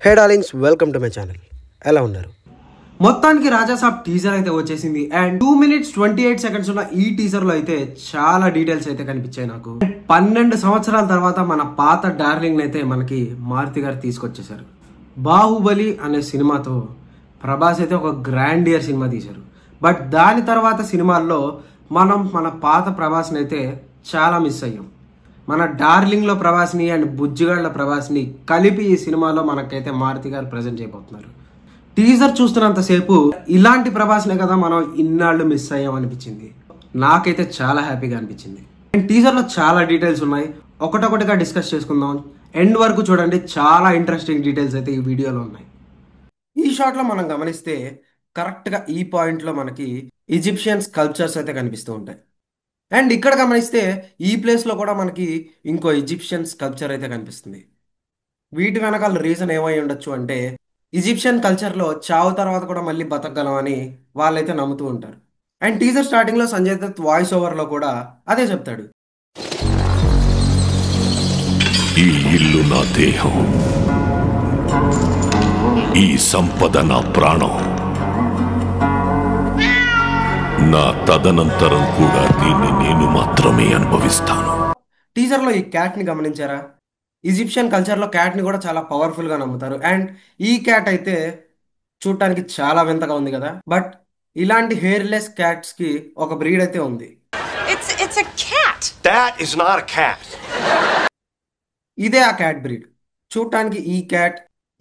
Hey darlings, welcome to my channel. ఎలా ఉన్నారు? మొత్తానికి రాజాసాబ్ టీజర్ అయితే వచ్చేసింది అండ్ 2 minutes 28 seconds ఉన్న ఈ టీజర్ లో అయితే చాలా డీటెయిల్స్ అయితే కనిపించాయి నాకు. 12 సంవత్సరాల తర్వాత మన పాత డార్లింగ్ అయితే మనకి మారుతి గారు తీసుకొచ్చేసారు. బాహుబలి అనే సినిమాతో ప్రభాస్ అయితే ఒక గ్రాండియర్ సినిమా తీశారు. బట్ దాని తర్వాత సినిమాల్లో మనం మన పాత ప్రభాస్ని అయితే చాలా మిస్ అయ్యాం. మన డార్లింగ్లో ప్రభాస్ని అండ్ బుజ్జిగాళ్ళ ప్రభాస్ని కలిపి ఈ సినిమాలో మనకైతే మారుతి గారు ప్రజెంట్ చేయబోతున్నారు. టీజర్ చూస్తున్నంతసేపు ఇలాంటి ప్రభాస్నే కదా మనం ఇన్నాళ్ళు మిస్ అయ్యాం అనిపించింది. నాకైతే చాలా హ్యాపీగా అనిపించింది. అండ్ టీజర్లో చాలా డీటెయిల్స్ ఉన్నాయి, ఒకటొకటిగా డిస్కస్ చేసుకుందాం. ఎండ్ వరకు చూడండి, చాలా ఇంట్రెస్టింగ్ డీటెయిల్స్ అయితే ఈ వీడియోలో ఉన్నాయి. ఈ షాట్లో మనం గమనిస్తే కరెక్ట్గా ఈ పాయింట్లో మనకి ఈజిప్షియన్ స్కల్ప్చర్స్ అయితే కనిపిస్తూ ఉంటాయి. అండ్ ఇక్కడ గమనిస్తే ఈ ప్లేస్లో కూడా మనకి ఇంకో ఈజిప్షియన్ స్కల్ప్చర్ అయితే కనిపిస్తుంది. వీటి వెనకాల రీజన్ ఏమై ఉండొచ్చు అంటే ఈజిప్షియన్ కల్చర్లో చావు తర్వాత కూడా మళ్ళీ బతకగలం అని వాళ్ళైతే నమ్ముతూ ఉంటారు. అండ్ టీజర్ స్టార్టింగ్లో సంజయ్ దత్ వాయిస్ ఓవర్లో కూడా అదే చెప్తాడు. ఈ ఇల్లు నా దేహం, ఈ సంపద నా ప్రాణం, నా తదనంతరం కూడా దీన్ని నేను మాత్రమే అనుభవిస్తాను. టీజర్లో ఈ క్యాట్ని గమనించారా? ఈజిప్షియన్ కల్చర్లో క్యాట్ని కూడా చాలా పవర్ఫుల్గా నమ్ముతారు. అండ్ ఈ క్యాట్ అయితే చూడటానికి చాలా వింతగా ఉంది కదా. బట్ ఇలాంటి హెయిర్లెస్ క్యాట్స్కి ఒక బ్రీడ్ అయితే ఉంది. It's a cat. That is not a cat. ఇదే ఆ క్యాట్ బ్రీడ్. చూడటానికి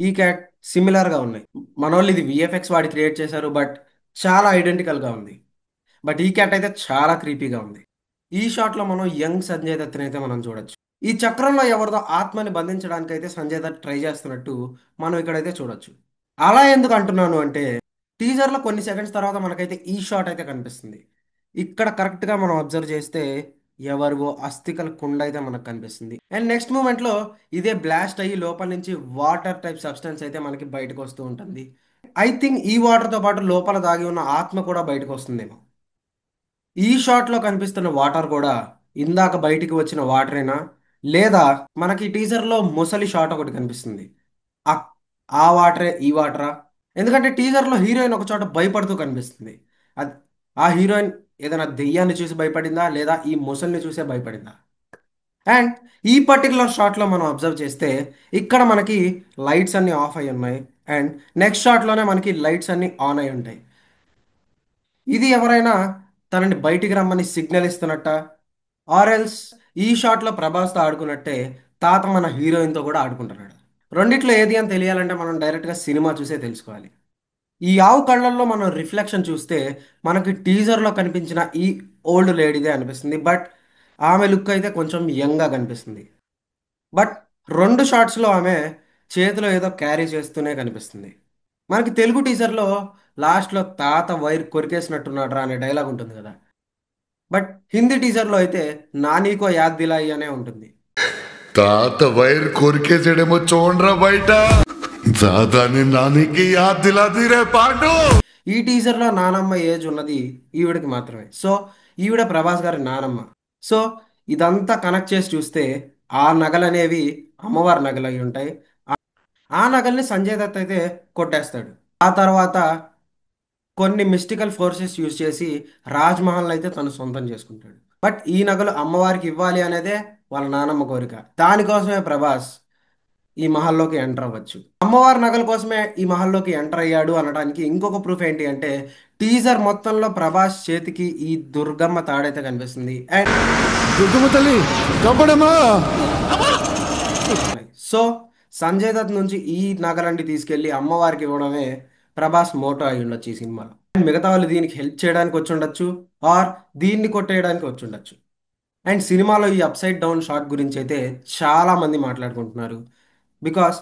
ఈ క్యాట్ సిమిలర్గా ఉన్నాయి. మనోళ్ళు ఇది విఎఫ్ఎక్స్ వాడి క్రియేట్ చేశారు, బట్ చాలా ఐడెంటికల్గా ఉంది. బట్ ఈ క్యాట్ అయితే చాలా క్రీపీగా ఉంది. ఈ షాట్లో మనం యంగ్ సంజయ్ దత్ని అయితే మనం చూడొచ్చు. ఈ చక్రంలో ఎవరిదో ఆత్మని బంధించడానికి అయితే సంజయ్ దత్ ట్రై చేస్తున్నట్టు మనం ఇక్కడైతే చూడొచ్చు. అలా ఎందుకు అంటున్నాను అంటే టీజర్లో కొన్ని సెకండ్స్ తర్వాత మనకైతే ఈ షాట్ అయితే కనిపిస్తుంది. ఇక్కడ కరెక్ట్గా మనం అబ్జర్వ్ చేస్తే ఎవరివో అస్థికల కుండ అయితే మనకు కనిపిస్తుంది. అండ్ నెక్స్ట్ మూమెంట్లో ఇదే బ్లాస్ట్ అయ్యి లోపల నుంచి వాటర్ టైప్ సబ్స్టెన్స్ అయితే మనకి బయటకు వస్తూ ఉంటుంది. ఐ థింక్ ఈ వాటర్తో పాటు లోపల దాగి ఉన్న ఆత్మ కూడా బయటకు వస్తుందేమో. ఈ షాట్లో కనిపిస్తున్న వాటర్ కూడా ఇందాక బయటికి వచ్చిన వాటరేనా, లేదా మనకి టీజర్లో ముసలి షాట్ ఒకటి కనిపిస్తుంది, ఆ ఆ వాటరే ఈ వాటరా? ఎందుకంటే టీజర్లో హీరోయిన్ ఒక చోట భయపడుతూ కనిపిస్తుంది. అది ఆ హీరోయిన్ ఏదైనా దెయ్యాన్ని చూసి భయపడిందా, లేదా ఈ ముసలిని చూసే భయపడిందా? అండ్ ఈ పర్టికులర్ షాట్లో మనం అబ్జర్వ్ చేస్తే ఇక్కడ మనకి లైట్స్ అన్నీ ఆఫ్ అయి ఉన్నాయి. అండ్ నెక్స్ట్ షాట్లోనే మనకి లైట్స్ అన్నీ ఆన్ అయి ఉంటాయి. ఇది ఎవరైనా తనని బయటికి రమ్మని సిగ్నల్ ఇస్తున్నట్ట, ఆర్ఎల్స్ ఈ షాట్లో ప్రభాస్తో ఆడుకున్నట్టే తాత మన హీరోయిన్తో కూడా ఆడుకుంటున్నాడు. రెండిట్లో ఏది అని తెలియాలంటే మనం డైరెక్ట్గా సినిమా చూసే తెలుసుకోవాలి. ఈ ఆవు కళ్ళల్లో మనం రిఫ్లెక్షన్ చూస్తే మనకి టీజర్లో కనిపించిన ఈ ఓల్డ్ లేడీదే అనిపిస్తుంది. బట్ ఆమె లుక్ అయితే కొంచెం యంగ్గా కనిపిస్తుంది. బట్ రెండు షాట్స్లో ఆమె చేతిలో ఏదో క్యారీ చేస్తూనే కనిపిస్తుంది. మనకి తెలుగు టీజర్లో లాస్ట్లో తాత వైర్ కొరికేసినట్టున్నాడు రా అనే డైలాగ్ ఉంటుంది కదా. బట్ హిందీ టీజర్లో అయితే నానీకో యాద్ దిలాయి అనే ఉంటుంది. తాత వైర్ కొరికేసేడేమో చూడరా బయట, దాదాని నానికి యాద్ దిలాది రే పాండు. ఈ టీజర్లో నానమ్మ ఏజ్ ఉన్నది ఈవిడకి మాత్రమే. సో ఈవిడ ప్రభాస్ గారి నానమ్మ. సో ఇదంతా కనెక్ట్ చేసి చూస్తే ఆ నగలు అనేవి అమ్మవారి నగలు అయి ఉంటాయి. ఆ నగల్ని సంజయ్ దత్ అయితే కొట్టేస్తాడు. ఆ తర్వాత కొన్ని మిస్టికల్ ఫోర్సెస్ యూజ్ చేసి రాజ్ మహల్ అయితే తను సొంతం చేసుకుంటాడు. బట్ ఈ నగలు అమ్మవారికి ఇవ్వాలి అనేదే వాళ్ళ నానమ్మ కోరిక. దానికోసమే ప్రభాస్ ఈ మహల్లోకి ఎంటర్ అవ్వచ్చు. అమ్మవారి నగల కోసమే ఈ మహల్లోకి ఎంటర్ అయ్యాడు అనడానికి ఇంకొక ప్రూఫ్ ఏంటి అంటే టీజర్ మొత్తంలో ప్రభాస్ చేతికి ఈ దుర్గమ్మ తాడైతే కనిపిస్తుంది. అండ్ దుర్గమ్మ తల్లి కాపాడమ్మా. సో సంజయ్ దత్ నుంచి ఈ నగలన్నీ తీసుకెళ్లి అమ్మవారికి ఇవ్వడమే ప్రభాస్ మోటో అయి ఉండొచ్చు ఈ సినిమాలో. మిగతా వాళ్ళు దీనికి హెల్ప్ చేయడానికి వచ్చి ఉండొచ్చు, ఆర్ దీన్ని కొట్టేయడానికి వచ్చి ఉండొచ్చు. అండ్ సినిమాలో ఈ అప్సైడ్ డౌన్ షాట్ గురించి అయితే చాలా మంది మాట్లాడుకుంటున్నారు. బికాస్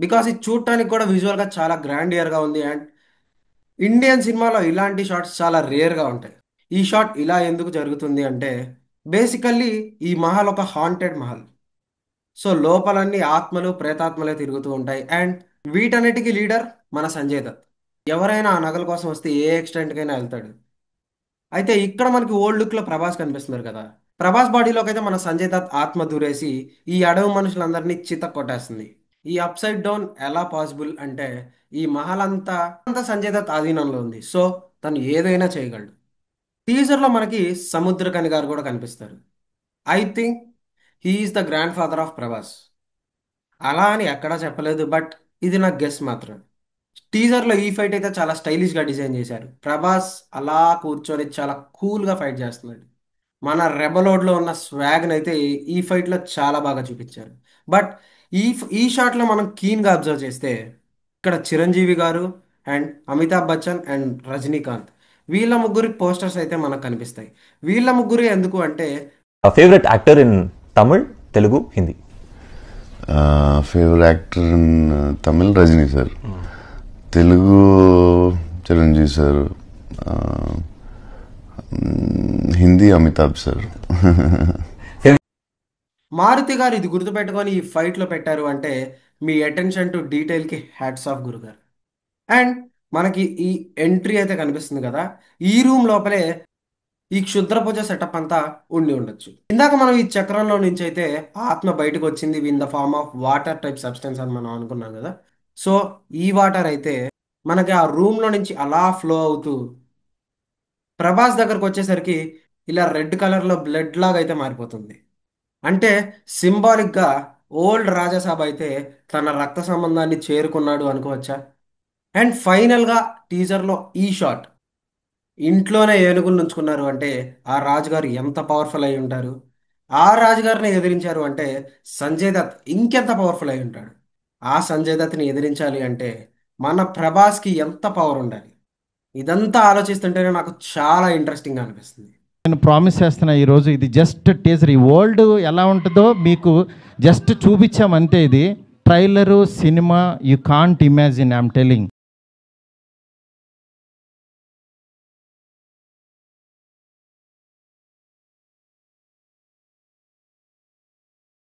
బికాస్ ఇది చూడటానికి కూడా విజువల్గా చాలా గ్రాండియర్గా ఉంది. అండ్ ఇండియన్ సినిమాలో ఇలాంటి షాట్స్ చాలా రేర్గా ఉంటాయి. ఈ షాట్ ఇలా ఎందుకు జరుగుతుంది అంటే బేసికల్లీ ఈ మహల్ ఒక హాంటెడ్ మహల్. సో లోపలన్నీ ఆత్మలు ప్రేతాత్మలే తిరుగుతూ ఉంటాయి. అండ్ వీటన్నిటికీ లీడర్ మన సంజయ్ దత్. ఎవరైనా ఆ నగల కోసం వస్తే ఏ ఎక్స్టెంట్కైనా వెళ్తాడు. అయితే ఇక్కడ మనకి ఓల్డ్ లుక్లో ప్రభాస్ కనిపిస్తున్నారు కదా. ప్రభాస్ బాడీలోకి అయితే మన సంజయ్ దత్ ఆత్మ దూరేసి ఈ అడవి మనుషులందరినీ చిత్త కొట్టేస్తుంది. ఈ అప్సైడ్ డౌన్ ఎలా పాసిబుల్ అంటే ఈ మహల్ అంతా సంజయ్ దత్ ఆధీనంలో ఉంది. సో తను ఏదైనా చేయగలడు. టీజర్లో మనకి సముద్రకని గారు కూడా కనిపిస్తారు. I think he's the grand father of Prabhas. అలా అని ఎక్కడా చెప్పలేదు, బట్ ఇది నా గెస్ మాత్రం. టీజర్లో ఈ ఫైట్ అయితే చాలా స్టైలిష్గా డిజైన్ చేశారు. ప్రభాస్ అలా కూర్చొని చాలా కూల్గా ఫైట్ చేస్తున్నాడు. మన రెబలోడ్లో ఉన్న స్వాగ్ని అయితే ఈ ఫైట్లో చాలా బాగా చూపించారు. బట్ ఈ షాట్లో మనం కీన్గా అబ్జర్వ్ చేస్తే ఇక్కడ చిరంజీవి గారు అండ్ అమితాబ్ బచ్చన్ అండ్ రజనీకాంత్ వీళ్ళ ముగ్గురి పోస్టర్స్ అయితే మనకు కనిపిస్తాయి. వీళ్ళ ముగ్గురు ఎందుకు అంటే favourite actor in Tamil, Telugu, Hindi. Favourite actor in Tamil Rajini sir, Telugu Chiranjeevi sir, Hindi Amitabh sir. Maruthi garu ఇది గుర్తుపెట్టుకొని ఈ ఫైట్లో పెట్టారు అంటే మీ అటెన్షన్ టు డీటెయిల్కి హ్యాట్స్ ఆఫ్ గురుగారు. అండ్ మనకి ఈ ఎంట్రీ అయితే కనిపిస్తుంది కదా, ఈ రూమ్ లోపలే ఈ క్షుద్ర పూజ సెటప్ అంతా ఉండి ఉండొచ్చు. ఇందాక మనం ఈ చక్రంలో నుంచి అయితే ఆత్మ బయటకు వచ్చింది in the form of water type substance అని మనం అనుకున్నాం కదా. సో ఈ వాటర్ అయితే మనకి ఆ రూమ్లో నుంచి అలా ఫ్లో అవుతూ ప్రభాస్ దగ్గరకు వచ్చేసరికి ఇలా రెడ్ కలర్లో బ్లడ్ లాగా అయితే మారిపోతుంది. అంటే సింబాలిక్గా ఓల్డ్ రాజాసాబ్ అయితే తన రక్త సంబంధాన్ని చేరుకున్నాడు అనుకోవచ్చా. అండ్ ఫైనల్గా టీజర్లో ఈ షాట్, ఇంట్లోనే ఏనుగులు నుంచుకున్నారు అంటే ఆ రాజుగారు ఎంత పవర్ఫుల్ అయి ఉంటారు. ఆ రాజుగారిని ఎదిరించారు అంటే సంజయ్ దత్ ఇంకెంత పవర్ఫుల్ అయి ఉంటాడు. ఆ సంజయ్ దత్ని ఎదిరించాలి అంటే మన ప్రభాస్కి ఎంత పవర్ ఉండాలి. ఇదంతా ఆలోచిస్తుంటేనే నాకు చాలా ఇంట్రెస్టింగ్గా అనిపిస్తుంది. నేను ప్రామిస్ చేస్తున్నా, ఈరోజు ఇది జస్ట్ టీజర్. ఈ వరల్డ్ ఎలా ఉంటుందో మీకు జస్ట్ చూపించామంతే. ఇది trailer, cinema, you can't imagine, I'm telling.